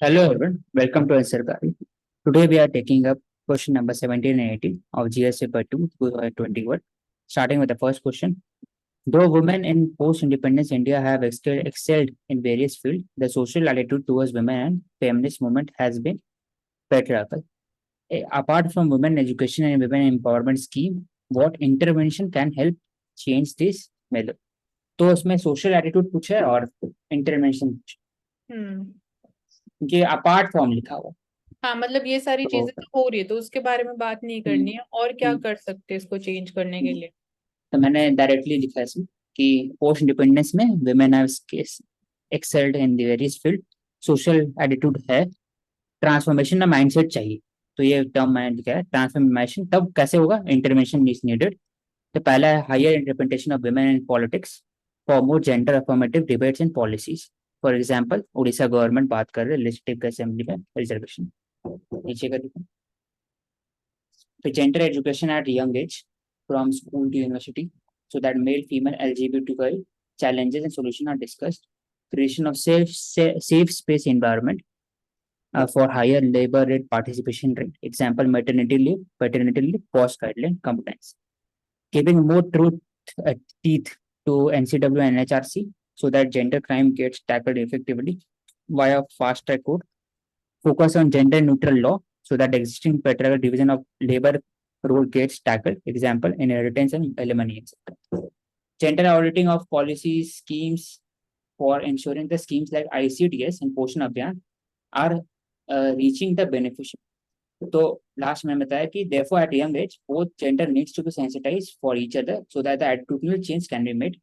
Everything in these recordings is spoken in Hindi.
Hello everyone, welcome to Ansarkari. Today we are taking up question number 17 and 18 of GS paper 2 2021. Starting with the first question. Though women in post-independence India have excelled in various fields, the social attitude towards women and feminist movement has been patriarchal. Apart from women education and women empowerment scheme, what intervention can help change this method? तो उसमें सोशल एटीट्यूड पूछा है और इंटरवेंशन हम्म। ये अपार्ट फ्रॉम लिखा हुआ हाँ, मतलब ये सारी तो चीजें तो हो रही है तो उसके बारे में बात नहीं करनी है। और क्या हम्म, कर सकते हैं इसको चेंज करने के लिए? तो मैंने डायरेक्टली लिखा है इसमें कि पोस्ट इंडिपेंडेंस में women have excelled in the various field, social attitude है, ट्रांसफॉर्मेशन ना माइंडसेट चाहिए। तो ये टर्म मैंने लिखा है ट्रांसफॉर्मेशन, तब कैसे होगा, इंटरवेंशन इज नीडेड। तो पहला है higher representation of women in politics for more gender affirmative debates and policies. For example Orissa government बात कर रहे हैं लेजिस्लेटिव असेंबली में रिजर्वेशन, नीचे का देखो। तो gender education at young age from school to university so that male female LGBTQI challenges and solutions are discussed. Creation of safe space environment for higher labor rate participation rate. Example paternity leave, post guideline compliance. Giving more truth teeth to NCW and NHRC so that gender crime gets tackled effectively via fast track court. Focus on gender neutral law so that existing patriarchal division of labor role gets tackled. Example, inheritance and alimony, etc. Gender auditing of policies, schemes for ensuring the schemes like ICDS and Poshan Abhiyan are reaching the beneficiary. तो लास्ट में बताया कि therefore at young age both gender needs to be sensitized for each other so that the attitudinal change can be made.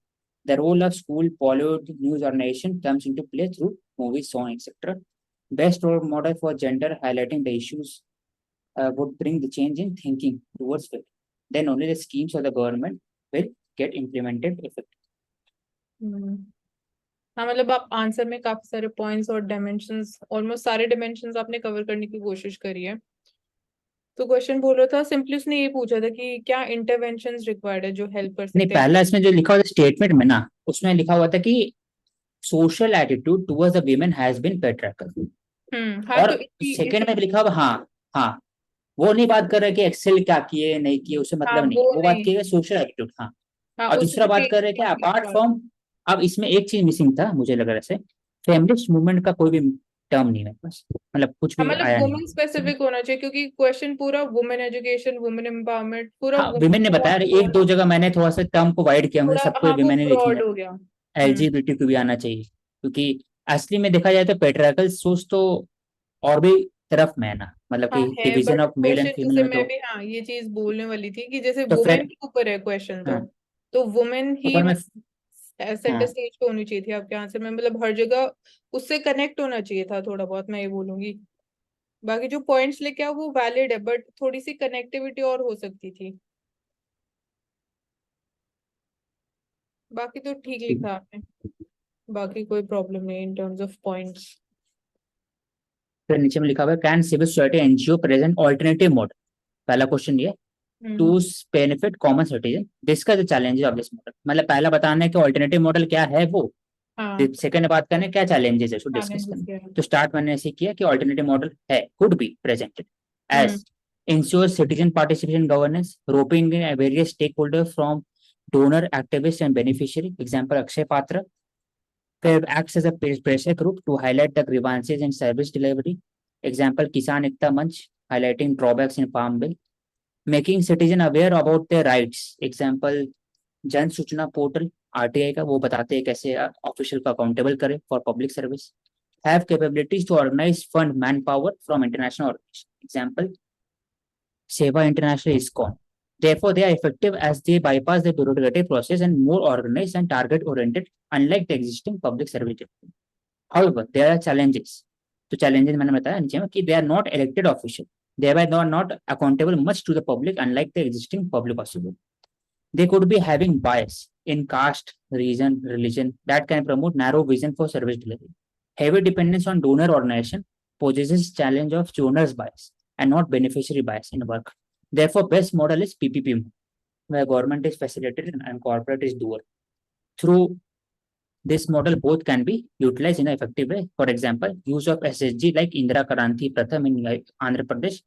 The role of school, Bollywood, news organization comes into play through movies, song, etc. Best role model for gender highlighting the issues would bring the change in thinking towards it. Then only the schemes of the government will get implemented effectively. हम्म। हाँ, मतलब आप आंसर में काफी सारे पॉइंट्स और डायमेंशंस, ऑलमोस्ट सारे डायमेंशंस आपने कवर करने की कोशिश करी है। तो क्वेश्चन बोल रहा था, सिंपली उसने ये पूछा था कि क्या इंटरवेंशंस रिक्वायर्ड है जो हेल्प कर नहीं, सकते हैं। पहला इसमें जो लिखा हुआ था स्टेटमेंट में ना, उसमें लिखा हुआ था कि social attitude towards the women has been patriarchal. हाँ, और तो इसी सेकंड में लिखा हुआ, हाँ हाँ, वो नहीं बात कर रहे कि एक्सेल क्या किए नहीं किए, उससे हाँ, मतलब नहीं, वो वो बात नहीं। की है सोशल एटीट्यूड। हाँ, हाँ, और उसी दूसरा से बात कर रहे हैं कि अपार्ट फ्रॉम, अब इसमें एक चीज मिसिंग था मुझे लग रहा है, फेमिनिस्ट मूवमेंट का कोई भी टर्म नहीं है बस, मतलब कुछ हाँ, भी मतलब आया नहीं। वुमेन स्पेसिफिक होना चाहिए क्योंकि क्वेश्चन पूरा वुमेन एजुकेशन, वुमेन एम्पावरमेंट, पूरा हाँ, वुमेन विमेन ने बहुत बताया, एक broad, दो जगह मैंने थोड़ा सा टर्म को वाइड किया, मुझे थोड़ा, सबको हाँ, वो विमेन ही लिखना ब्रॉड है। हो गया। एलजीबीटी को भी आना चाहिए, क्योंकि असली में देखा जाए तो पेट्रियार्कल सोच तो और भी तरफ में है ना, मतलब हाँ कि है, division but of male and question female जैसे में मैं तो। भी, हाँ, ये चीज बोलने वाली थी कि जैसे तो वुमेन फिर के ऊपर है क्वेश्चन, हाँ, तो वुमेन ही ऊपर में, सेंटर हाँ, स्टेज पे होनी चाहिए थी आपके आंसर में, मतलब हर जगह उससे कनेक्ट होना चाहिए था थोड़ा बहुत, मैं ये बोलूंगी। बाकी जो पॉइंट्स लेके आओ वो वैलिड है, बट थोड़ी सी कनेक्टिविटी और हो सकती थी। बाकी तो ठीक लिखा आपने, बाकी कोई प्रॉब्लम नहीं इन टर्म्स ऑफ पॉइंट्स। फिर नीचे में लिखा हुआ है can civil society NGO present alternative model. पहला क्वेश्चन ये, to hmm. Benefit common citizen discuss the challenges of this model. मतलब पहला बताना है कि ऑल्टरनेटिव मॉडल क्या है वो, हाँ, सेकंड बात करना है क्या चैलेंजेस है उसको डिस्कस चैलेंजेस करना। क्या है। तो स्टार्ट मैंने ऐसे किया कि ऑल्टरनेटिव मॉडल है, could be presented hmm. As ensure citizen participation governance, roping in various stakeholders from donor, activists, and beneficiary. Example, Akshay Patra acts as a pressure group to highlight the grievances in service delivery. Example, Kisan Ekta Manch highlighting drawbacks in Farm Bill. Making citizen aware about their rights. Example, जन सूचना पोर्टल आरटीआई का, वो बताते हैं कैसे ऑफिशियल को अकाउंटेबल करें for public service. Have capabilities to organise fund man power from international organisation. Example, Seva International ISKCON. Therefore, they are effective as they bypass the bureaucratic process and more organized and target oriented, unlike the existing public service. However, there are challenges. तो challenges मैंने बताया नीचे में कि they are not elected official, thereby they are not accountable much to the public, unlike the existing public official. They could be having bias in caste, region, religion that can promote narrow vision for service delivery. Heavy dependence on donor organization poses challenge of donor's bias and not beneficiary bias in work. Therefore, best model is PPP, where government is facilitated and corporate is doer. Through This model both can be utilized in an effective way. For example, use of SSG like Indira Karanthi Pratham in Andhra Pradesh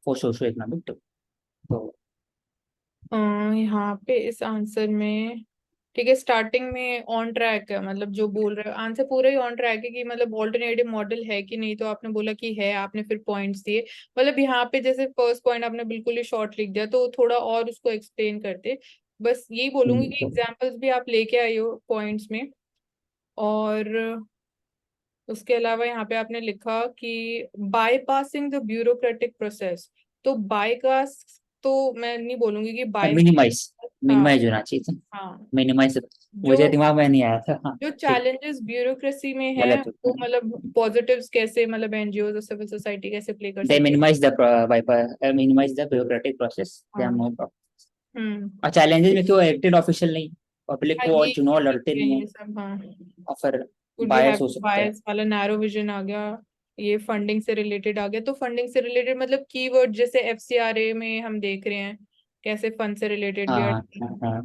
for socio-economic development. तो यहाँ पे इस आंसर में ठीक है, स्टार्टिंग में ऑन ट्रैक है, मतलब जो बोल रहे हो आंसर पूरा ही ऑन ट्रैक है कि मतलब ऑल्टरनेटिव मॉडल है कि नहीं, तो आपने बोला कि है, आपने फिर पॉइंट्स दिए। मतलब यहाँ पे जैसे फर्स्ट पॉइंट आपने बिल्कुल ही शॉर्ट लिख दिया, तो थोड़ा और उसको एक्सप्लेन करते। बस यही बोलूंगी कि तो एग्जांपल्स भी आप लेके आई हो पॉइंट्स में। और उसके अलावा यहाँ पे आपने लिखा कि बाईपासिंग द ब्यूरोक्रेटिक प्रोसेस, तो बाईपास तो मैं नहीं बोलूंगी कि बाई। मिनिमाइज हाँ। मिनिमाइज होना चाहिए था। हाँ। मिनिमाइज जो मुझे दिमाग में नहीं आया था। हाँ जो ठीक, चैलेंजेस ब्यूरोक्रेसी में है, गलत वो मतलब पॉजिटिव्स कैसे, मतलब एनजीओ और सिविल सोसाइटी कैसे प्ले कर they सकते हैं। minimize the minimize the bureaucratic process, they are हाँ। more problem। हम्म। और चैलेंजेस में क्यों इलेक्टेड ऑफिशियल नहीं, पब्लिक हाँ, को और चुनाव ये लड़ते भी है नहीं है, ये सब। हाँ, और फिर कुड बी बायस हैव हो सकता है। बायस वाला नैरो विजन आ गया। ये फंडिंग से रिलेटेड आ गया, तो फंडिंग से रिलेटेड मतलब कीवर्ड जैसे एफसीआरए में हम देख रहे हैं कैसे फंड से रिलेटेड भी हाँ हाँ हाँ,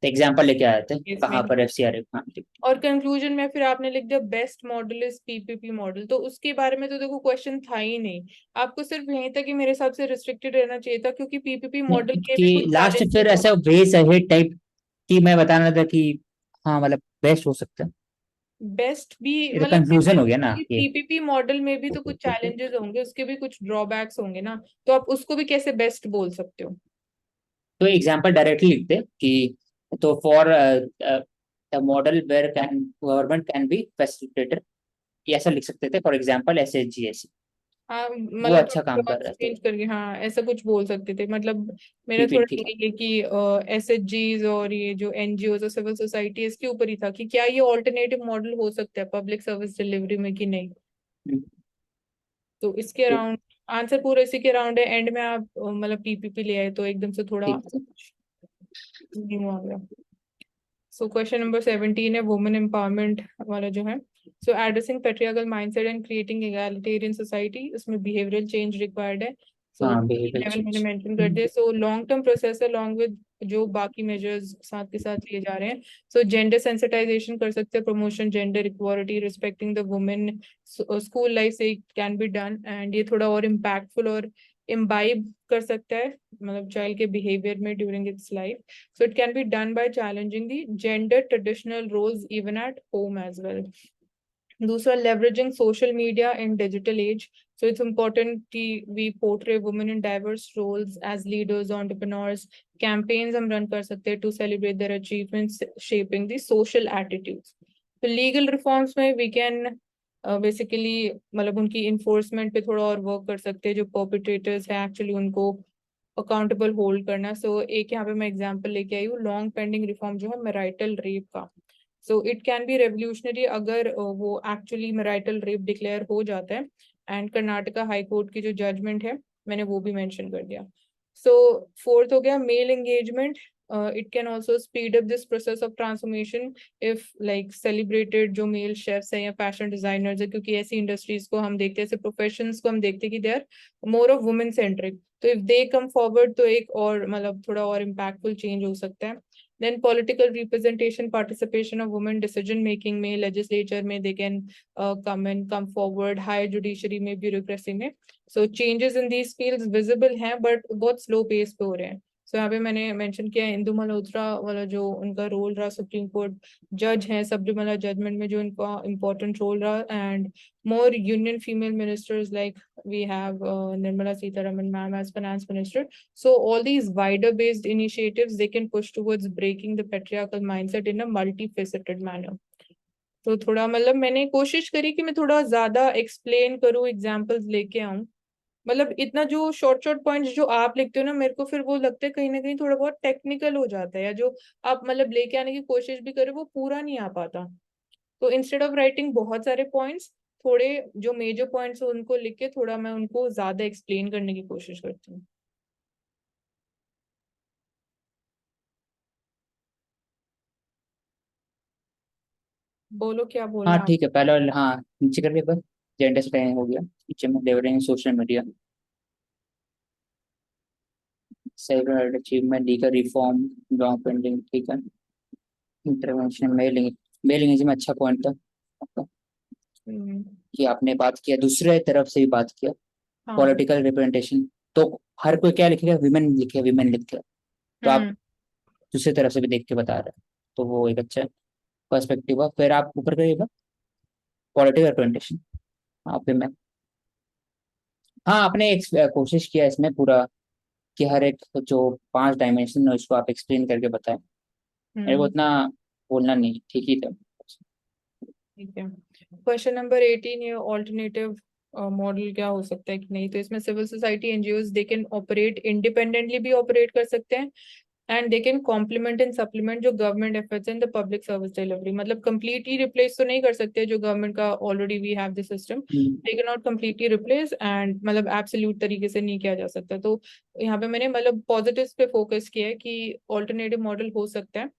तो एग्जाम्पल लेके आए थे कहाँ इसमें। पर FCRA। हाँ ठीक। और कंक्लूजन में फिर आपने लिख दिया best model is PPP model, तो उसके बारे में तो देखो क्वेश्चन था ही नहीं। आपको सिर्फ यहीं तक कि मेरे हिसाब से रिस्ट्रिक्टेड रहना चाहिए था, क्योंकि पीपीपी मॉडल नहीं के कि भी कुछ लास्ट फिर चैलेंजेस। ऐसा वेस है टाइप कि मैं बताना था कि हाँ मतलब बेस्ट हो सकता है। बेस्ट भी ये तो मतलब मैं कंक्लूजन हो गया ना कि ये। पीपीपी मॉडल में भी तो कुछ चैलेंजेस होंगे, उसके भी कुछ ड्रॉबैक्स होंगे ना, तो आप उसको भी कैसे बेस्ट बोल सकते हो। तो एग्जाम्पल डायरेक्टली लिखते कि तो for the model where can government can be facilitator, ये ऐसा लिख सकते थे, फॉर एग्जाम्पल SHGS, हाँ, वो मतलब अच्छा काम थोड़ा कर रहा है। तो चेंज करके हाँ ऐसा कुछ बोल सकते थे, मतलब मेरा पीपीटी थोड़ा ठीक है। यही है कि एसएचजीज और ये जो एनजीओ और सिविल सोसाइटी, इसके ऊपर ही था कि क्या ये ऑल्टरनेटिव मॉडल हो सकता है पब्लिक सर्विस डिलीवरी में कि नहीं। हम्म, तो इसके ठीक अराउंड आंसर पूरा इसी के अराउंड है। एंड में आप मतलब पीपीपी ले आए तो एकदम से थोड़ा ठीक है। न्यू आ गया। सो क्वेश्चन नंबर 17 है वुमेन एम्पावरमेंट वाला जो है। So addressing patriarchal mindset and creating egalitarian society, इसमें बिहेवियरल चेंज रिक्वायर्ड है। सो हाँ बिहेवियर लेवल मैंने चेंज। मेंशन कर दिया। सो लॉन्ग टर्म प्रोसेस है, लॉन्ग विद जो बाकी मेजर्स साथ के साथ लिए जा रहे हैं। सो जेंडर सेंसिटाइजेशन कर सकते हैं, promotion gender equality respecting the women, school life से कैन बी डन, एंड ये थोड़ा और इम्पैक्टफुल और इम्बाइब कर सकता है मतलब चाइल्ड के बिहेवियर में during its life. So it can be done by challenging the gender traditional roles even at home as well. दूसरा, leveraging social media in digital age. So it's important कि we portray women in diverse roles as leaders, entrepreneurs. Campaigns हम run कर सकते हैं to celebrate their achievements, shaping the social attitudes. तो legal reforms में we can basically मतलब उनकी enforcement पे थोड़ा और work कर सकते हैं, जो perpetrators हैं actually उनको अकाउंटेबल होल्ड करना। सो एक यहाँ पे मैं एग्जांपल लेके आई हूँ, लॉन्ग पेंडिंग रिफॉर्म जो है मैरिटल रेप का। So it can be revolutionary अगर वो एक्चुअली मैरिटल रेप डिक्लेयर हो जाता है। एंड कर्नाटका हाई कोर्ट की जो जजमेंट है मैंने वो भी मेंशन कर दिया। सो फोर्थ हो गया male engagement. It can also speed up this process of transformation if like celebrated जो मेल शेफ्स है या फैशन डिजाइनर्स है, क्योंकि ऐसी इंडस्ट्रीज को हम देखते हैं, ऐसे प्रोफेशंस को हम देखते हैं कि they are more of women centric. तो इफ दे कम फॉरवर्ड तो एक और मतलब थोड़ा और इम्पैक्टफुल चेंज हो सकता है। Then political representation participation of women decision making में, लेजिस्लेचर में they can come forward, higher judiciary में, ब्यूरोक्रेसी में। So changes in these fields visible हैं बट बहुत स्लो पेस पे हो रहे हैं। सो यहाँ पे मैंने मेंशन किया है इंदु मल्होत्रा वाला जो उनका रोल रहा, सुप्रीम कोर्ट जज है, सबरीमाला जजमेंट में जो इनका इम्पोर्टेंट रोल रहा, and more union female ministers like we have Nirmala Sitharaman ma'am as finance minister. So all these wider based initiatives they can push towards breaking the patriarchal mindset in a multifaceted manner. तो थोड़ा मतलब मैंने कोशिश करी कि मैं थोड़ा ज्यादा एक्सप्लेन करूँ, एग्जांपल्स लेके आऊं। मतलब इतना जो शॉर्ट शॉर्ट पॉइंट्स जो आप लिखते हो ना, मेरे को फिर वो लगता है कहीं ना कहीं थोड़ा बहुत टेक्निकल हो जाता है, या जो आप मतलब लेके आने की कोशिश भी करे वो पूरा नहीं आ पाता। तो इंस्टेड ऑफ राइटिंग बहुत सारे पॉइंट्स, थोड़े जो मेजर पॉइंट्स उनको लिख के थोड़ा मैं उनको ज्यादा एक्सप्लेन करने की कोशिश करती हूँ। बोलो क्या हाँ बोलना आप। ठीक है, पहले वाला, हाँ नीचे कर दिया, बस जेंडर से हो गया, नीचे में leveraging social media, self achievement, legal reform, long pending, ठीक है, इंटरवेंशन मेलिंग, बिलिंगरिज्म में अच्छा पॉइंट था आपका, कि आपने बात किया दूसरे तरफ से भी बात किया, हाँ। Political representation. तो हर कोई क्या लिखेगा, विमेन लिखे, विमेन लिख के, तो आप हम्म। दूसरी तरफ से भी देख के बता रहे हैं, तो वो एक अच्छा पर्सपेक्टिव हुआ। फिर आप ऊपर करिएगा, पॉलिटिकल रिप्रेजेंटेशन, आप विमेन। हाँ, आपने एक कोशिश किया इसमें पूरा कि हर एक जो 5 डायमेंशन है उसको आप एक्सप्लेन करके बताएं। मेरे को हम्म। उतना बोलना नहीं, ठीक ही था। ठीक है। क्वेश्चन नंबर 18, ये ऑल्टरनेटिव मॉडल क्या हो सकता है कि नहीं, तो इसमें civil society NGOs they can operate independently भी ऑपरेट कर सकते हैं, and they can complement and supplement जो government efforts in the public service delivery. मतलब कंप्लीटली रिप्लेस तो नहीं कर सकते, जो गवर्नमेंट का already we have the system, they can not completely replace, and मतलब एब्सोल्यूट तरीके से नहीं किया जा सकता। तो यहाँ पे मैंने मतलब पॉजिटिव्स पे फोकस किया है कि ऑल्टरनेटिव मॉडल हो सकता है।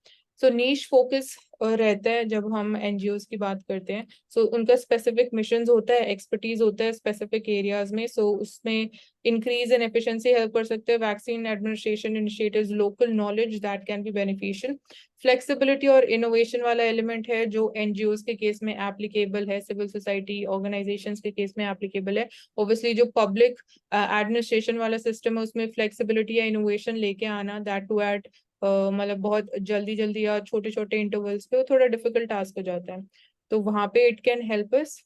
सो नीश फोकस रहता है जब हम एनजीओज की बात करते हैं। सो उनका स्पेसिफिक मिशंस होता है, एक्सपर्टीज होता है स्पेसिफिक एरियाज में। सो उसमें इंक्रीज इन एफिशिएंसी हेल्प कर सकते हैं, vaccine administration initiatives, local knowledge that can be beneficial. Flexibility और इनोवेशन वाला एलिमेंट है जो एनजीओज के केस में एप्लीकेबल है, सिविल सोसाइटी ऑर्गेनाइजेशंस के केस में एप्लीकेबल है। ऑब्वियसली जो पब्लिक एडमिनिस्ट्रेशन वाला सिस्टम है उसमें फ्लेक्सिबिलिटी या इनोवेशन लेके आना, दैट टू एट मतलब बहुत जल्दी जल्दी या छोटे छोटे इंटरवल्स पे, वो थोड़ा डिफिकल्ट टास्क हो जाता है। तो वहां पे it can help us,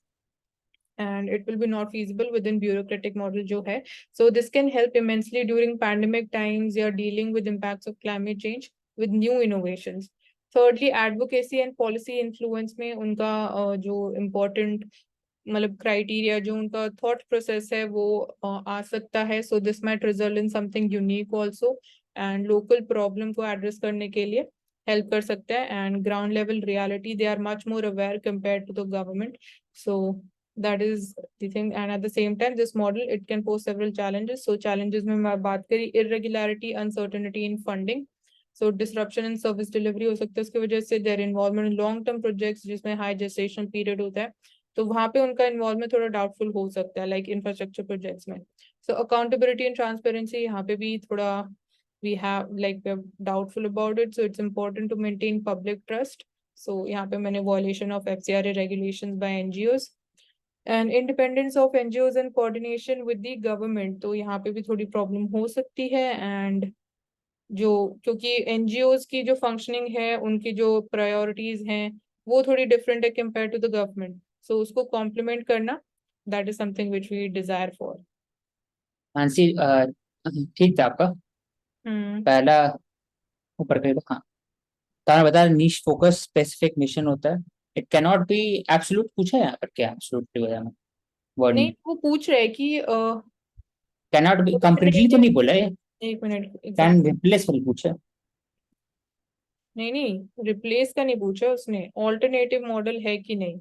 and it will be not feasible within bureaucratic model जो है. So this can help immensely during pandemic times या dealing with impacts of climate change with new innovations. Thirdly, advocacy and policy influence में उनका जो important मतलब क्राइटेरिया, जो उनका थॉट प्रोसेस है वो आ सकता है. So this might result in something unique also, and local problem को एड्रेस करने के लिए हेल्प कर सकता है. And ground level reality, they are much more aware compare to the government. So that is the thing. And at the same time this model it can pose several challenges. So challenges में मैं बात करी, irregularity, uncertainty in funding, so disruption in service delivery हो सकता है उसकी वजह से, their involvement in long term projects जिसमें high gestation period होता है, तो वहां पे उनका इन्वॉल्वमेंट थोड़ा डाउटफुल हो सकता है, लाइक इंफ्रास्ट्रक्चर प्रोजेक्ट्स में. सो अकाउंटेबिलिटी एंड ट्रांसपेरेंसी यहाँ पे भी थोड़ा we have like we're doubtful about it. So it's important to maintain public trust. So यहाँ पे मैंने violation of FCRA regulations by NGOs and independence of NGOs and coordination with the government, तो यहाँ पे भी थोड़ी प्रॉब्लम हो सकती है. एंड जो क्योंकि एनजीओज की जो फंक्शनिंग है, उनकी जो प्रायोरिटीज हैं वो थोड़ी डिफरेंट है compare to the government, so उसको कॉम्प्लीमेंट करना, that is something which we desire for. Mansi, ठीक था आपका हम्म. पहला, ऊपर करिएगा। हाँ, तो आपने बताया नीश फोकस स्पेसिफिक मिशन होता है, it can not be absolute, पूछा है यहाँ पर क्या एब्सोल्यूट की वजह में वर्ड नहीं, में, वो पूछ रहे कि कैन नॉट बी कंप्लीटली तो नहीं बोला है, एक मिनट कैन एग्जैक्ट. रिप्लेस वाली पूछा है। नहीं नहीं, रिप्लेस का नहीं पूछा उसने, ऑल्टरनेटिव मॉडल है कि नहीं.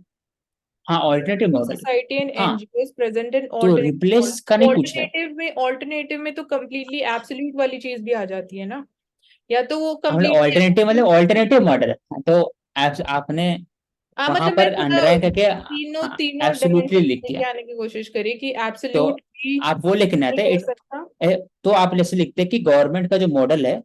हाँ, ऑल्टरनेटिव मॉडल। सोसाइटी एंड हाँ, एनजीओ प्रेजेंट इन तो ऑल्टरनेटिव रिप्लेस का मॉडल. नहीं पूछा है। ऑल्टरनेटिव में तो कंप्लीटली एब्सोल्यूट वाली चीज भी आ जाती है ना, या तो वो हमने कंप्लीटली ऑल्टरनेटिव मतलब एब्सोल्यूट. ऑल्टरनेटिव मॉडल है, तो आपने हाँ वहां मतलब मैं पर पूरा अंडरलाइन करके तीनों हाँ तीनों एब्सोल्युटली डायमेंशन लिख दिया। लेके आने की कोशिश करी कि तो एब्सोल्यूट भी आप वो लिखना नहीं था हो इट, सकता. तो आप जैसे लिखते हैं कि गवर्नमेंट का जो मॉडल है,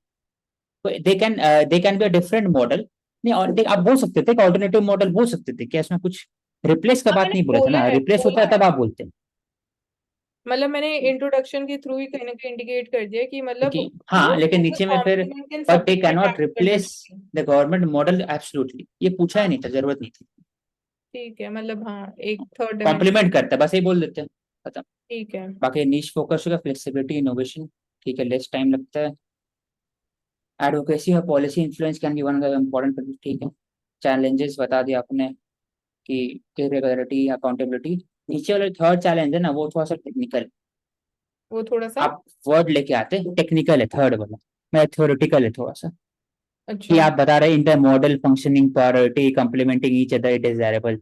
they can be a different model. नहीं, और आप बोल सकते थे कि ऑल्टरनेटिव मॉडल बोल सकते थे, क्या इसमें कुछ रिप्लेस का हाँ बात मैंने नहीं बोला था बोला ना, है, रिप्लेस होता बोला है है. तब आप बोलते हैं। मतलब मैंने इंट्रोडक्शन के थ्रू ही कहीं ना कहीं इंडिकेट कर दिया कि मतलब क्योंकि हाँ, वो लेकिन नीचे में फिर complement and but they can supplement not act करना रिप्लेस चाहिए. द गवर्नमेंट मॉडल एब्सोल्युटली, ये पूछा ही हाँ नहीं था, जरूरत नहीं थी। ठीक है, मतलब हाँ एक थर्ड डायमेंशन. कॉम्प्लीमेंट करता है, बस यही बोल देते हैं, खत्म। ठीक है. बाकी नीश फोकस होगा, फ्लेक्सिबिलिटी, इनोवेशन, ठीक है, लेस टाइम लगता है। एडवोकेसी और policy influence can be one of the important, ठीक है। चैलेंजेस बता दिया आपने कि इरेगुलरिटी, अकाउंटेबिलिटी। नीचे वाला थर्ड चैलेंज है ना, वो थोड़ा सा टेक्निकल, वो थोड़ा सा. आप वर्ड लेके आते हैं, टेक्निकल है थर्ड वाला, मैं थ्योरेटिकल है थोड़ा सा, कि अच्छा. आप बता रहे हैं inter model functioning priority complementing each other desirable.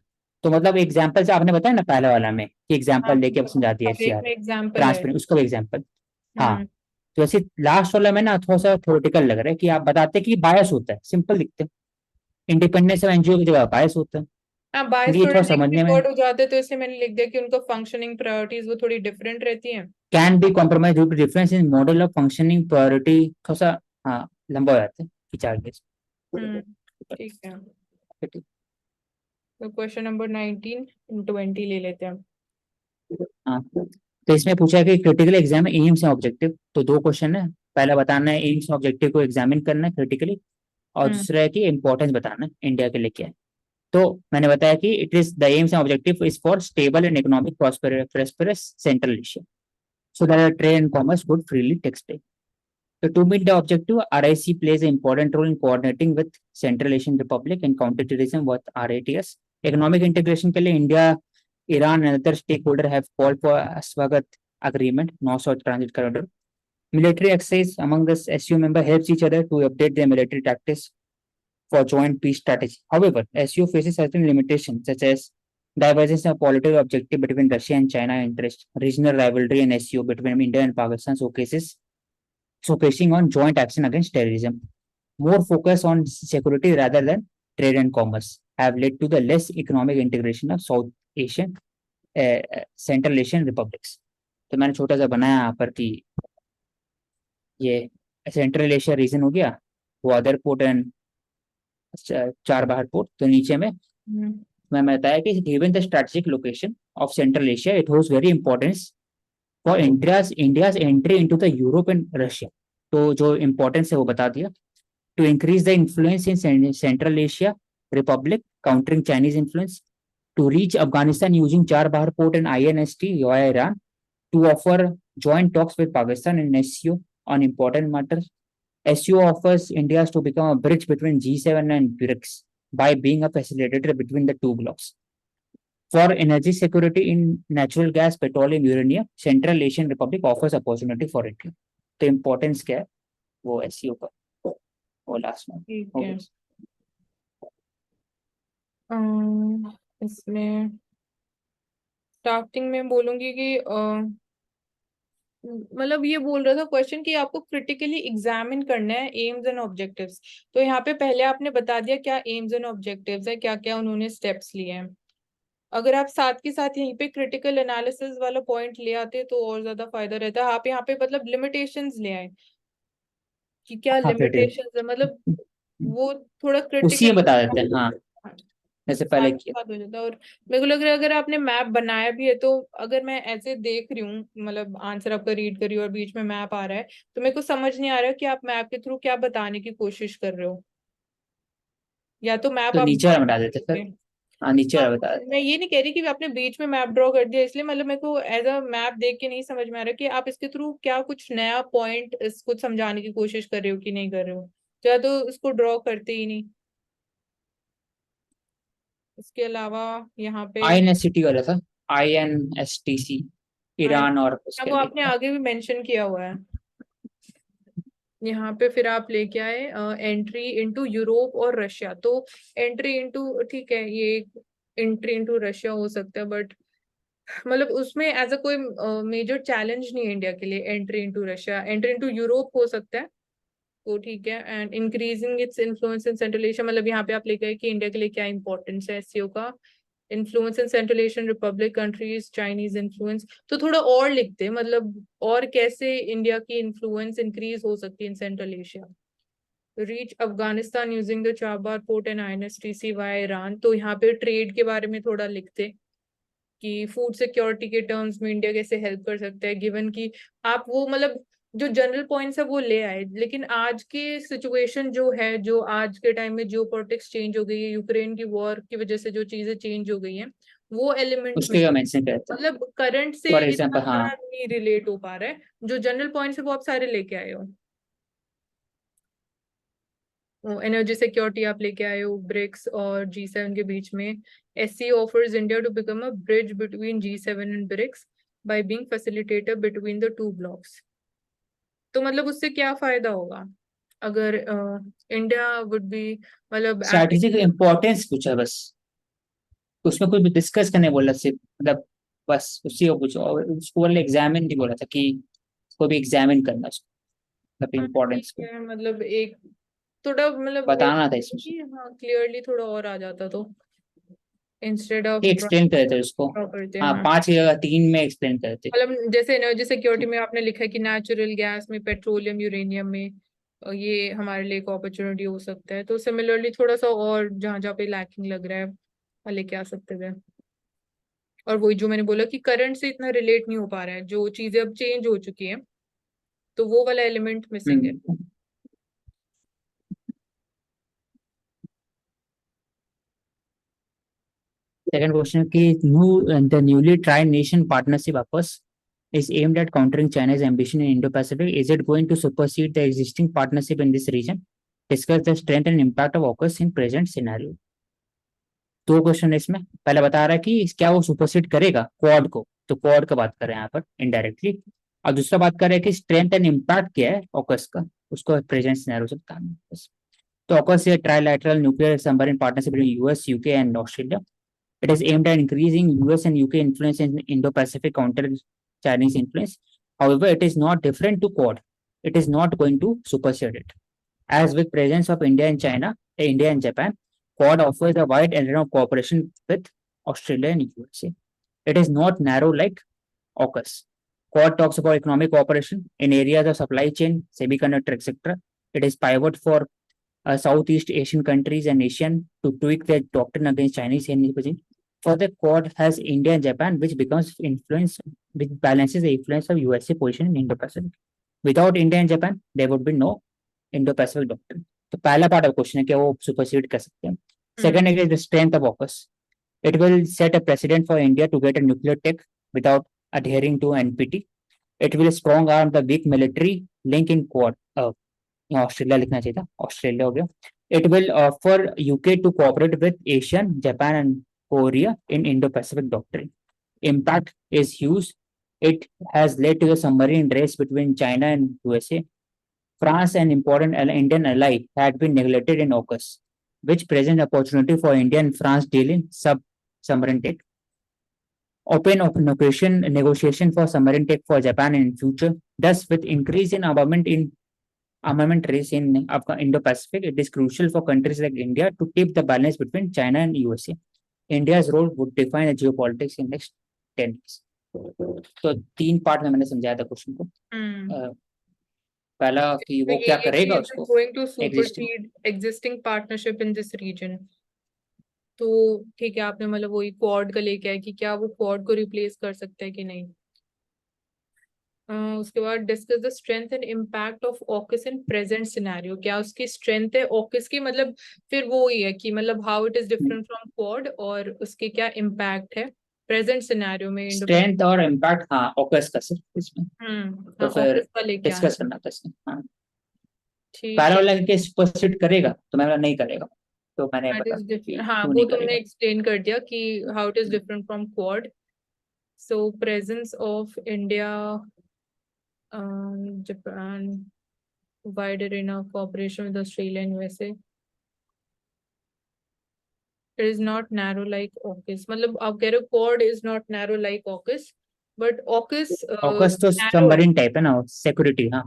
तो मतलब एग्जांपल से आपने बताया ना पहले वाला में कि हाँ एग्जांपल लेके समझा दिया, अब एक एचसीआर में एग्जाम्पल है. ट्रांसपेरेंट, उसका भी एग्जांपल। हाँ, हम्म. तो ऐसे लास्ट वाला में ना थोड़ा सा थ्योरेटिकल लग रहा है, कि आप बताते हैं कि बायस होता है, सिंपल लिखते हैं, इंडिपेंडेंस ऑफ एनजीओ की जगह बायस होता है, हाँ बायस क्योंकि ये थोड़े थोड़ा समझने नेगेटिव में वर्ड हो जाते हैं, तो इसलिए मैंने लिख दिया कि उनका फंक्शनिंग प्रायोरिटीज वो थोड़ी डिफरेंट रहती हैं. Can be compromise due to difference in model of functioning priority, थोड़ा सा हाँ लंबा हो जाता है कि चार हम्म. ठीक है. तो क्वेश्चन नंबर 19 20 ले लेते हैं। हाँ, तो इसमें पूछा है कि क्रिटिकल एग्जाम में एम्स एंड ऑब्जेक्टिव, तो दो क्वेश्चन है। पहला बताना है एम्स ऑब्जेक्टिव को एग्जामिन करना है क्रिटिकली, और हम्म दूसरा है कि इंपॉर्टेंस बताना है इंडिया के लिए क्या है। तो मैंने बताया कि it is the AIIMS and objective is for stable and economic prosperous central Asia, so that trade and commerce could freely take place. So to meet the objective, RIC plays an important role in coordinating with Central Asian Republic and counterterrorism with RATS. Economic integration के लिए India, Iran and other stakeholders have called for a Swagat agreement, North-South transit corridor. Military exercise among the SU members helps each other to update their military tactics for joint peace strategy. However, SU faces certain limitations such as divergence of political objective between Russia and China interest, regional rivalry and SU between India and Pakistan showcasing on joint action against terrorism. More focus on security rather than trade and commerce have led to the less economic integration of South Asian, Central Asian republics. तो मैंने छोटा सा बनाया यहाँ पर कि ये सेंट्रल एशिया रीजन हो गया, वो अदर पोर्ट एंड चार बाहर पोर्ट। तो नीचे में हम्म मैं बताया कि given the strategic location of Central Asia it holds very importance for India's entry into the Europe and Russia. तो जो इंपॉर्टेंस है वो बता दिया। To increase the influence in Central Asia republic countering Chinese influence, to reach Afghanistan using Chabahar port and INST via Iran, to offer joint talks with Pakistan and SCO on important matters. SCO offers India to become a bridge between G7 and BRICS by being a facilitator between the two blocks. For energy security in natural gas, petroleum, uranium, Central Asian Republic offers opportunity for India. तो इम्पोर्टेंस क्या है वो SCO का, वो लास्ट में ठीक हो है। गया। इसमें स्टार्टिंग में बोलूंगी कि मतलब ये बोल रहा था क्वेश्चन कि आपको क्रिटिकली एग्जामिन करना है एम्स एंड ऑब्जेक्टिव्स। तो यहाँ पे पहले आपने बता दिया क्या एम्स एंड ऑब्जेक्टिव्स है, क्या क्या उन्होंने स्टेप्स लिए हैं। अगर आप साथ के साथ यहीं पे क्रिटिकल एनालिसिस वाला पॉइंट ले आते तो और ज्यादा फायदा रहता है। आप यहाँ पे मतलब लिमिटेशंस ले आए कि क्या हाँ क्रिटिकल लिमिटेशंस है, मतलब वो थोड़ा उसी क्रिटिकल में बता देते हैं, हाँ जैसे साथ पहले किया। साथ हो जाता है। और मेरे को लग रहा है अगर आपने मैप बनाया भी है तो अगर मैं ऐसे देख रही हूँ, मतलब आंसर आपका रीड कर रही हूँ और बीच में मैप आ रहा है, तो मेरे को समझ नहीं आ रहा है कि आप मैप के थ्रू क्या बताने की कोशिश कर रहे हो। या तो मैप तो आप नीचे ड्रॉ वाला बता देते करके। फिर। हाँ नीचे हाँ, वाला बता देते। मैं ये नहीं कह रही कि आपने बीच में मैप ड्रॉ कर दिया इसलिए, मतलब मेरे को एज अ मैप देख के नहीं समझ में आ रहा कि आप इसके थ्रू क्या कुछ नया पॉइंट इसको समझाने की कोशिश कर रहे हो कि नहीं कर रहे हो। या तो इसको ड्रॉ करते ही नहीं। इसके अलावा यहाँ पे INST वाला था, INSTC, हाँ, ईरान और उसके वो आपने लिए। आगे भी मेंशन किया हुआ है। यहाँ पे फिर आप लेके आए एंट्री इनटू यूरोप और रशिया। तो एंट्री इनटू ठीक है, ये एंट्री इनटू रशिया हो सकता है, बट मतलब उसमें एज अ कोई मेजर चैलेंज नहीं है इंडिया के लिए। Entry into Russia, entry into Europe हो सकता है, तो ठीक है। And increasing its influence in Central Asia, मतलब यहाँ पे आप लेके आए कि इंडिया के लिए क्या इंपॉर्टेंस है एससीओ का। Influence in central Asian Republic countries, Chinese influence. तो थोड़ा और लिखते हैं, मतलब और कैसे इंडिया की इन्फ्लुएंस इंक्रीज हो सकती है इन Central Asia. Reach Afghanistan using the Chabahar port and INSTC via Iran. तो यहाँ पे ट्रेड के बारे में थोड़ा लिखते कि फूड सिक्योरिटी के टर्म्स में इंडिया कैसे हेल्प कर सकता है, गिवन कि आप वो मतलब जो जनरल पॉइंट्स है वो ले आए। लेकिन आज के सिचुएशन जो है, जो आज के टाइम में जियो पॉलिटिक्स चेंज हो गई है, यूक्रेन की वॉर की वजह से जो चीजें चेंज हो गई हैं, वो एलिमेंट में उसके क्या मेंशन करते हैं। मतलब करंट से फॉर इतना एग्जाम्पल हाँ, बड़ा नहीं रिलेट हो पा रहा है। जो जनरल पॉइंट्स है वो आप सारे लेके आए हो। एनर्जी सिक्योरिटी आप लेके आए हो, ब्रिक्स और G7 के बीच में SC offers India to become a bridge between G7 and BRICS by being facilitator between the two blocs. तो मतलब उससे क्या फायदा होगा अगर इंडिया वुड बी मतलब स्ट्रैटेजिक इम्पोर्टेंस पूछा बस, उसमें कुछ भी डिस्कस करने बोला सिर्फ, मतलब बस उसी को पूछो, और उसको बोले एग्जामिन नहीं बोला था कि उसको भी एग्जामिन करना उसको, मतलब ठीक इम्पोर्टेंस को है, मतलब एक थोड़ा मतलब वो बताना था इसमें। कि हाँ क्लियरली थोड़ा और आ जाता तो इंस्टेड ऑफ ड्रॉ एक्सप्लेन करते उसको। करते हाँ हैं। 5 की जगह 3 में एक्सप्लेन करते। मतलब जैसे एनर्जी सिक्योरिटी में आपने लिखा है कि नेचुरल गैस में, पेट्रोलियम, यूरेनियम में ये हमारे लिए एक अपॉर्चुनिटी हो सकता है। तो सिमिलरली थोड़ा सा और जहाँ जहाँ पे लैकिंग लग रहा है लेके आ सकते थे। और वही जो मैंने बोला कि करंट से इतना रिलेट नहीं हो पा रहा है, जो चीजें अब चेंज हो चुकी है, तो वो वाला एलिमेंट मिसिंग है। सेकंड क्वेश्चन की the newly tried nation partnership AUKUS is aimed at countering China's ambition in Indo-Pacific. Is it going to supersede the existing partnership in this region? Discuss the strength and impact of AUKUS in present scenario. दो क्वेश्चन है इसमें। पहले बता रहा है कि क्या वो सुपरसीड करेगा क्वाड को, तो क्वाड का बात कर रहे हैं यहाँ पर इनडायरेक्टली। और दूसरा बात कर रहे हैं कि स्ट्रेंथ एंड इम्पैक्ट क्या है ऑकस का, उसको प्रेजेंट सिनेरियो से बताना है बस। तो ऑकस है trilateral nuclear submarine partnership between US, UK and Australia. It is aimed at increasing US and UK influence in Indo-Pacific counter Chinese influence. However, it is not different to Quad. It is not going to supersede it. As with presence of India and Japan, Quad offers a wide array of cooperation with Australia and USA. It is not narrow like AUKUS. Quad talks about economic cooperation in areas of supply chain, semiconductor, etc. It is pivot for Southeast Asian countries and Asian to tweak their doctrine against Chinese enemies. Further, Quad has India and Japan, which balances the influence of USA position in Indo-Pacific. Without India and Japan, there would be no Indo-Pacific doctrine. तो पहला पार्ट ऑफ क्वेश्चन है कि वो सुपरसीड कर सकते हैं. सेकंड है the strength of AUKUS. It will set a precedent for India to get a nuclear tech without adhering to NPT. It will strong arm the weak military link in Quad. यहाँ ऑस्ट्रेलिया लिखना चाहिए था, ऑस्ट्रेलिया हो गया. It will offer UK to cooperate with ASEAN, Japan and Korea in Indo Pacific doctrine. Impact is huge. It has led to the submarine race between China and USA. France, an important Indian ally, had been neglected in AUKUS, which presents opportunity for India and France deal in submarine tech. Open negotiation for submarine tech for Japan in future. Thus, with increase in armament race in Indo-Pacific, it is crucial for countries like India to keep the balance between China and USA. India's role would define the geopolitics in next 10 years. तो 3 पार्ट में मैंने समझाया था क्वेश्चन को. पहला कि तो वो क्या ये करेगा कि उसको, going to supersede existing partnership in this region. तो ठीक है, आपने मतलब वही क्वाड का लेके आए कि क्या वो क्वाड को रिप्लेस कर सकता है कि नहीं. उसके बाद discuss the strength and impact of AUKUS in present scenario. क्या उसकी स्ट्रेंथ है ऑकस की, मतलब फिर वो ही है कि मतलब how it is different from quad, और उसके क्या इम्पैक्ट है प्रेजेंट सिनेरियो में. स्ट्रेंथ और इम्पैक्ट, हाँ ऑकस का सिर्फ इसमें, तो फिर ऑकस का लेके आए. डिस्कस करना था इसमें. हाँ, ठीक पहला है. वाला कि सुपरसीड करेगा, तो मैंने नहीं करेगा, तो मैंने दैट बता इज कि डिफरेंट. हाँ, क्यों वो नहीं तुमने करेगा. एक्सप्लेन कर दिया कि how it is different from quad. So presence of India, Japan, wider in a cooperation with Australia and USA. It is not narrow like AUKUS. मतलब आप कह रहे हो quad is not narrow like AUKUS, but AUKUS AUKUS तो narrow है. सबमरीन टाइप है ना, सिक्योरिटी. हाँ,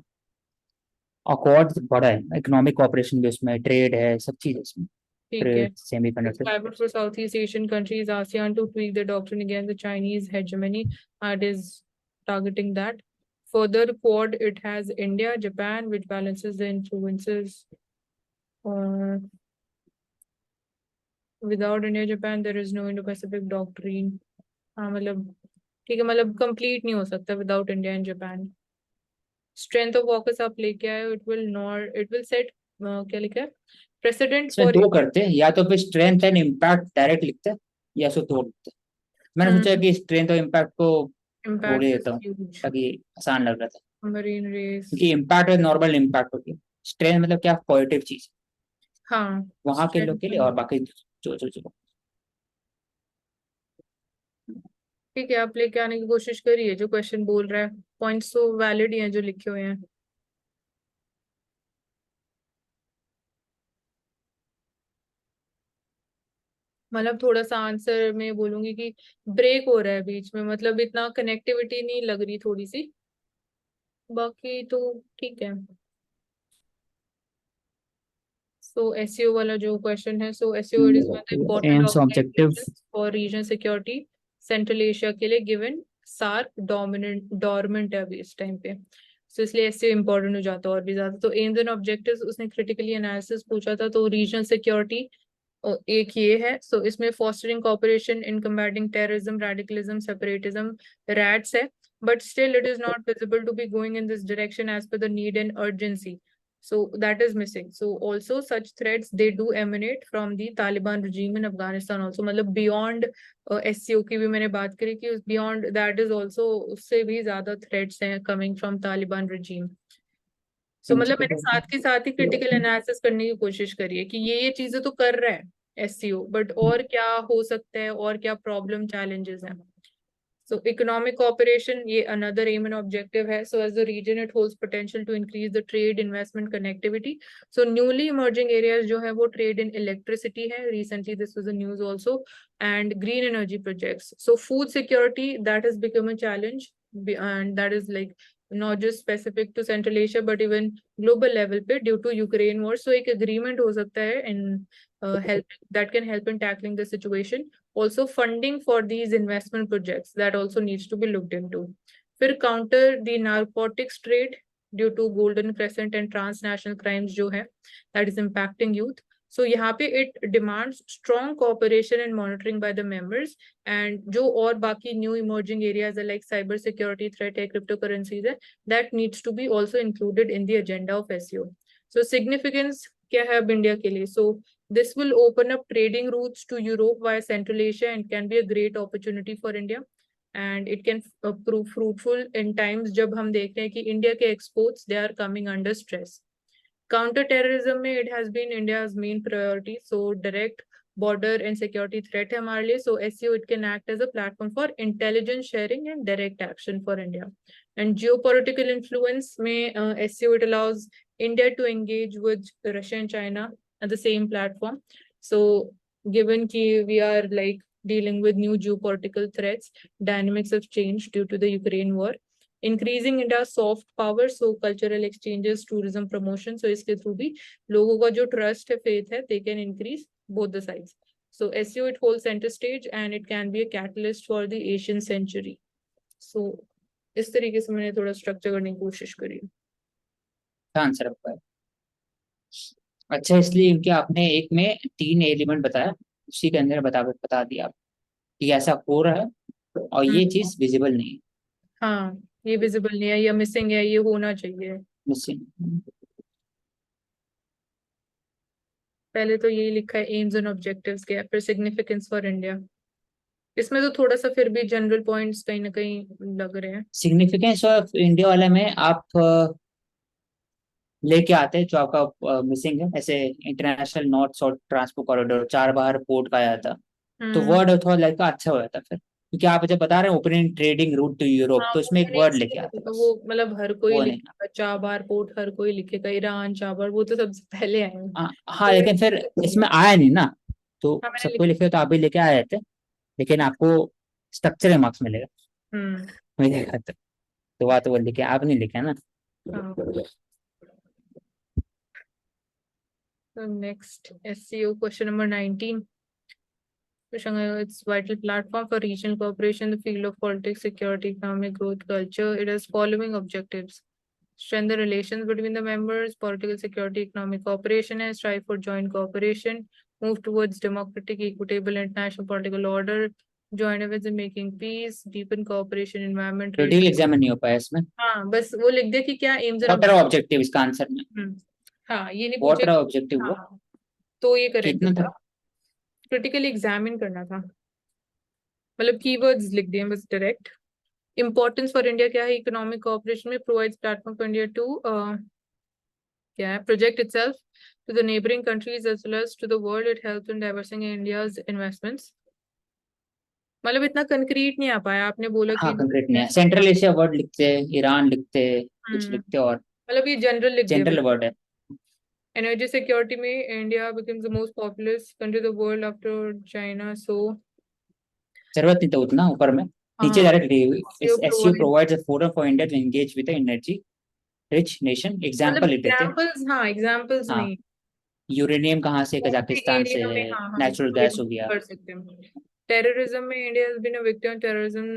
और क्वाड बड़ा है, इकोनॉमिक कॉपरेशन भी उसमें, ट्रेड है, सब चीज है उसमें, ठीक है. Trade, semiconductor. Pivot for Southeast Asian countries, ASEAN to tweak the doctrine against the Chinese hegemony. It is targeting that. Further, Quad, it has India, Japan, which balances the influences. Without India, Japan, there is no Indo-Pacific doctrine. हाँ मतलब ठीक है, मतलब कंप्लीट नहीं हो सकता without India and Japan. Strength of AUKUS आप लेके आए. इट विल सेट, क्या लिखा है, प्रेसिडेंट इसमें फॉर. दो करते हैं, या तो फिर स्ट्रेंथ एंड इम्पैक्ट डायरेक्ट लिखते हैं, या सो दो लिखते हैं. मैंने सोचा कि स्ट्रेंथ और इम्पैक्ट को जोड़ ही इम्पैक्ट देता इज हूँ, ह्यूज. ताकि आसान लग रहा था. Marine race. क्योंकि इम्पैक्ट नॉर्मल इम्पैक्ट होती है, स्ट्रेंथ मतलब क्या, पॉजिटिव चीज हाँ, वहां के लोग के लिए, strength. और बाकी जो ठीक है, आप लेके आने की कोशिश करिए जो क्वेश्चन बोल रहा है. पॉइंट्स तो वैलिड ही हैं जो लिखे हुए हैं. मतलब थोड़ा सा आंसर में बोलूंगी कि ब्रेक हो रहा है बीच में, मतलब इतना कनेक्टिविटी नहीं लग रही थोड़ी सी. बाकी तो ठीक है. सो एसईओ वाला जो क्वेश्चन है, so SCO it is one of the important aims objective. Organisations for region security Central Asia के लिए, गिवन सार्क डोमिनेंट है अभी इस टाइम पे. सो इसलिए एसईओ इम्पोर्टेंट हो जाता है और भी ज्यादा. तो एम्स एंड ऑब्जेक्टिव्स उसने क्रिटिकली एनालिसिस पूछा था, तो रीजनल सिक्योरिटी एक ये है, सो इसमें फॉस्टरिंग कोऑपरेशन इन combating terrorism, radicalism, separatism, rats है, but still it is not visible to be going in this direction as per the need and urgency. So that is missing. So also such threats they do emanate from the Taliban regime in Afghanistan also. मतलब beyond SCO की भी मैंने बात करी कि beyond that is also उससे भी ज्यादा threats हैं coming from Taliban regime. So मतलब मैंने साथ के साथ ही क्रिटिकल एनालिसिस करने की कोशिश करी है कि ये चीजें तो कर रहा है एससीओ, बट और क्या हो सकता है और क्या प्रॉब्लम चैलेंजेस हैं. So economic cooperation, ये another aim and objective है. So as the region, it holds potential to increase the trade, investment, connectivity. So newly emerging areas जो है वो trade in electricity है. Recently this was the news also, and green energy projects. So food security, that has become a challenge, and that is like not just specific to Central Asia but even global level पे due to Ukraine war. So एक agreement हो सकता है in help that can help in tackling the situation. Also funding for these investment projects that also needs to be looked into. फिर counter the narcotics trade due to golden crescent and transnational crimes जो है that is impacting youth. So यहाँ पे it demands strong cooperation and monitoring by the members, and जो और बाकी new emerging areas are like cyber security threat है, cryptocurrencies है, that needs to be also included in the agenda of SEO. So significance क्या है अब इंडिया के लिए? So this will open up trading routes to Europe via Central Asia and can be a great opportunity for India. And it can prove fruitful in times जब हम देख रहे हैं कि इंडिया के exports they are coming under stress. Counter terrorism में it has been India's main priority. So direct border and security threat है हमारे लिए. So SEO it can act as a platform for intelligence sharing and direct action for India. And geopolitical influence में SEO it allows India to engage with Russia and China at the same platform. So given कि we are like dealing with new geopolitical threats, dynamics have changed due to the Ukraine war. Increasing India's soft power, so cultural exchanges, tourism promotion. So इसके through भी लोगों का जो trust है, faith है, they can increase both the sides. So SEO it holds center stage and it can be a catalyst for the Asian century. So इस तरीके से मैंने थोड़ा structure करने की कोशिश करी. आंसर आपका है अच्छा, इसलिए क्योंकि आपने एक में 3 एलिमेंट बताया, उसी के अंदर बता दिया आप कि ऐसा हो रहा है और ये चीज विजिबल नहीं है. हाँ, ये विजिबल नहीं है, ये मिसिंग है, ये होना चाहिए. मिसिंग. पहले तो यही लिखा है एम्स एंड ऑब्जेक्टिव्स के, फिर सिग्निफिकेंस फॉर इंडिया. इसमें तो थोड़ा सा फिर भी जनरल पॉइंट्स कहीं ना कहीं लग रहे हैं. सिग्निफिकेंस ऑफ इंडिया वाले में आप लेके आते हैं जो आपका मिसिंग है, ऐसे international north south transport corridor, 4 बार पोर्ट का आया था, तो वर्ड थोड़ा लाइक अच्छा हो जाता फिर, क्योंकि आप जब बता रहे हैं opening trading route to Europe, हाँ, तो इसमें एक वर्ड लेके आते तो बस. वो मतलब हर कोई वो नहीं. लिखेगा, चाबार पोर्ट हर कोई लिखेगा, ईरान चाबार वो तो सबसे पहले आए. हाँ, लेकिन फिर इसमें आया नहीं ना, तो हाँ, मैंने सबको लिखा. लिखे तो आप भी लेके आ जाते, लेकिन आपको स्ट्रक्चर में मार्क्स मिलेगा. हम्म. मिलेगा तो बात वो लिखे, आप नहीं लिखे ना. हाँ. So next, SCO question number 19. It's vital platform for regional cooperation in the field of politics, security, economic growth, culture. It has following objectives: strengthen relations between the members, political security, economic cooperation, and strive for joint cooperation, move towards democratic, equitable, international political order, join efforts in making peace, deepen cooperation, environment. Critical exam नहीं हो पाया इसमें. हाँ, बस वो लिख दे कि क्या aims and what are objective इसका आंसर में. हाँ, ये नहीं व्हाट पूछे. आर ऑब्जेक्टिव वो हाँ, तो ये करेक्ट कितना होगा. था. क्रिटिकली एग्जामिन करना था, मतलब कीवर्ड्स लिख दिए बस डायरेक्ट. इम्पोर्टेंस फॉर इंडिया क्या है इकोनॉमिक कोऑपरेशन में? Provides platform for India to क्या है, project itself to the neighboring countries as well as to the world. It helps in diversifying India's investments. मतलब इतना कंक्रीट नहीं आ पाया, आपने बोला हाँ, कि कंक्रीट नहीं है. सेंट्रल एशिया वर्ड लिखते हैं, ईरान लिखते हैं, कुछ लिखते हैं, और मतलब ये जनरल लिख दिया. जनरल वर्ड है. एनर्जी सिक्योरिटी में India becomes the most populous country in the world after China. So जरूरत नहीं था उतना ऊपर में, नीचे हाँ, direct SEO SCO provide provides a forum for India to engage with energy rich nation. मतलब एग्जांपल लिख देते हैं. एग्जांपल्स, हाँ एग्जांपल्स हाँ, नहीं. यूरेनियम कहाँ से, कजाकिस्तान से एरिया में है, हाँ हम नेचुरल गैस हो गया. कर सकते हैं. टेररिज्म में India has been a victim of terrorism,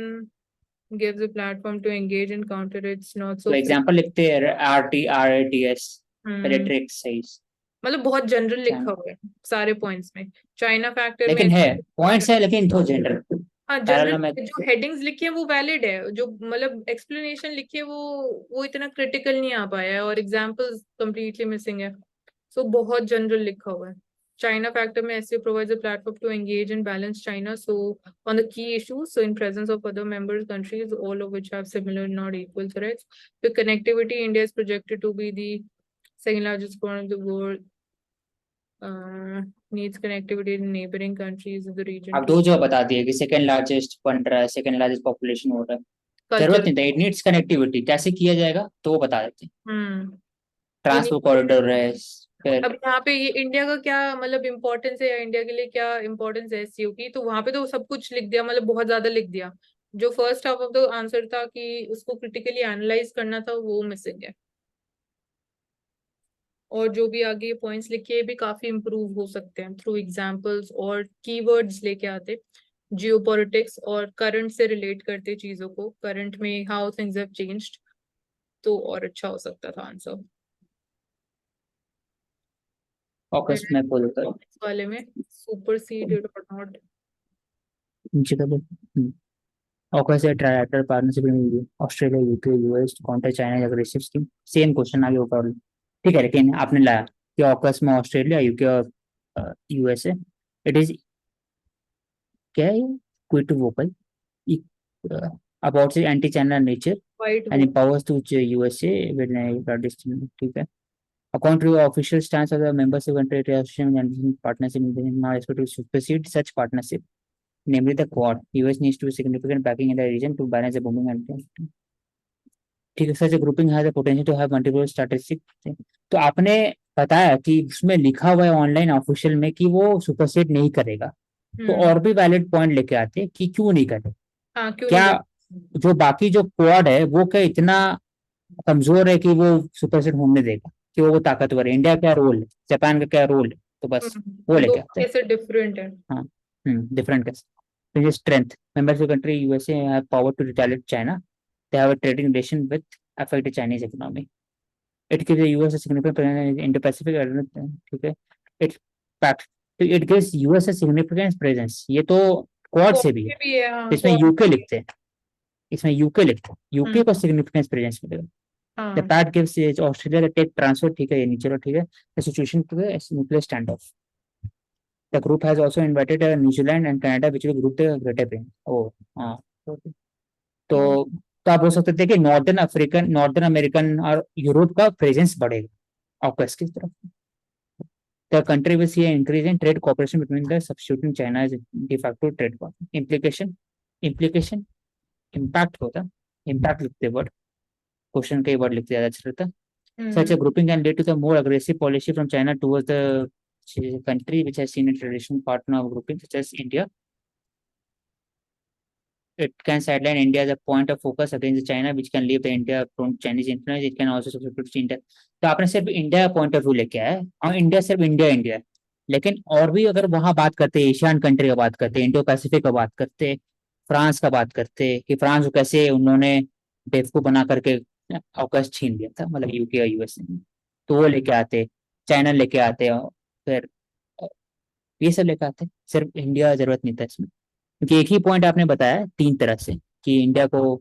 gives a platform to engage and counter. It's not तो so एग्जांपल लिखते हैं, R T S hmm. Electric size. मतलब बहुत जनरल लिखा हुआ है सारे पॉइंट्स में। चाइना फैक्टर में लेकिन है पॉइंट्स है, लेकिन तो जनरल हाँ पैरेलल में। जनरल जो हेडिंग्स लिखी है वो वैलिड है, जो मतलब एक्सप्लेनेशन लिखी है वो इतना क्रिटिकल नहीं आ पाया है, और एग्जांपल्स कंप्लीटली मिसिंग है। सो बहुत जनरल लिखा हुआ है। China factor may SEO provides a platform to engage and balance China so on the key issues, so in presence of other member countries, all of which have similar not equal threats. The connectivity, India is projected to be the second largest economy of the world. Needs connectivity in neighboring countries of the region आप to दो जगह बता दिए कि सेकंड लार्जेस्ट बन रहा है, सेकंड लार्जेस्ट पॉपुलेशन हो रहा है। जरूरत culture. नहीं था, इट नीड्स कनेक्टिविटी, कैसे किया जाएगा तो वो बता देते हैं। ये ट्रांसपोर्ट कॉरिडोर है, फिर अब यहाँ पे ये इंडिया का क्या मतलब इम्पोर्टेंस है, या इंडिया के लिए क्या इम्पोर्टेंस है एससीओ की, तो वहां पे तो सब कुछ लिख दिया, मतलब बहुत ज्यादा लिख दिया। जो first half of the answer था कि उसको क्रिटिकली एनालाइज करना था, वो मिसिंग है। और जो भी आगे पॉइंट्स लिखे भी काफी इंप्रूव हो सकते हैं थ्रू एग्जांपल्स और कीवर्ड्स लेके आते। जियोपॉलिटिक्स और करंट से रिलेट करते चीजों को, करंट में हाउ थिंग्स हैव चेंज्ड, तो और अच्छा हो सकता था आंसर। फोकस में बोल कर इस वाले में सुपरसीडेड और नॉट। नीचे का फोकस है trilateral partnership in Australia UK US counter China aggressive scheme. Same question आगे ऊपर, ठीक है, लेकिन आपने लाया कि ऑकस में ऑस्ट्रेलिया यूके और यूएसए, इट इज क्या है, quit vocal about anti China nature white and वो empowers to USA when ठीक है। According to the official stance of the membership country association and partnership in now expect to supersede such partnership, namely the Quad. US needs to be significant backing in the region to balance the booming and ठीक है। such a grouping has the potential to have multiple strategic thing. तो आपने बताया कि उसमें लिखा हुआ है ऑनलाइन ऑफिशियल में कि वो सुपरसीड नहीं करेगा, तो और भी वैलिड पॉइंट लेके आते कि क्यों नहीं करे। हाँ क्यों नहीं क्या कर। जो बाकी जो क्वाड है वो क्या इतना कमजोर है कि वो सुपरसेट होने देगा, कि वो ताकतवर है? इंडिया का क्या रोल है, जापान का क्या रोल है, तो बस वो दो लेके आते हैं। कैसे डिफरेंट है। हाँ, डिफरेंट कैसे strength membership country USA have power to retaliate China, they have a trading relation with affect Chinese economy, it gives US a significant presence Indo Pacific, ठीक है। इट फैक्ट, तो it gives US a significant presence, ये तो क्वाड से भी है। भी है हाँ इसमें यूके लिखते हैं, इसमें यूके लिखते हैं, यूके को हम्म, सिग्निफिकेंस प्रेजेंस मिलेगा। The हाँ part gives Australia the tech transfer, ठीक है, ये नीचे लो, ठीक है। The situation to the nuclear standoff. The group has also invited New Zealand and Canada, which will group the Greater Britain. Oh, हाँ, okay. हाँ तो तो आप बोल सकते थे कि नॉर्दर्न अमेरिकन और यूरोप का प्रेजेंस बढ़ेगा ऑकस की तरफ। The country will see an increase in trade cooperation between the substituting China as de facto trade partner. Implication, impact होता, impact लिखते वर्ड, क्वेश्चन कई वर्ड लिखते ज्यादा अच्छा रहता। Such a grouping can lead to the more aggressive policy from China towards the country which has seen a traditional partner of grouping such as India. It can sideline India as a point of focus against China, which can leave the India prone Chinese influence. It can also substitute to India. तो आपने सिर्फ इंडिया का पॉइंट ऑफ व्यू लेके आया है, और इंडिया सिर्फ इंडिया इंडिया है, लेकिन और भी अगर वहां बात करते हैं, एशियन कंट्री का बात करते हैं, इंडो पैसिफिक का बात करते हैं, फ्रांस का बात करते हैं कि फ्रांस को कैसे उन्होंने बेवकूफ बना करके अवकाश छीन लिया था, मतलब यूके और यूएस ने, तो वो लेके आते, चाइना लेके आते, और फिर ये सब लेके आते। सिर्फ इंडिया जरूरत नहीं था इसमें, क्योंकि एक ही पॉइंट आपने बताया तीन तरह से कि इंडिया को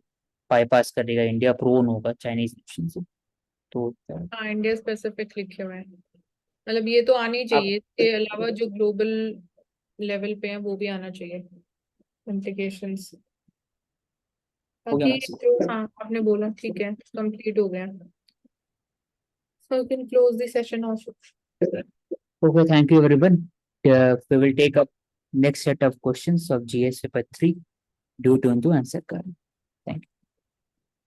बाईपास करेगा, इंडिया प्रोन होगा चाइनीज नेशन से, तो हाँ इंडिया स्पेसिफिक लिखे हुए हैं, मतलब ये तो आनी आप चाहिए, इसके अलावा जो ग्लोबल लेवल पे है वो भी आना चाहिए इम्प्लीकेशंस। हो गया बाकी जो मैसेज। हाँ आपने बोला ठीक है, कंप्लीट हो गया। So you can close the session also. Okay, thank you everyone. We will take up next set of questions of GS paper 3 due to answer.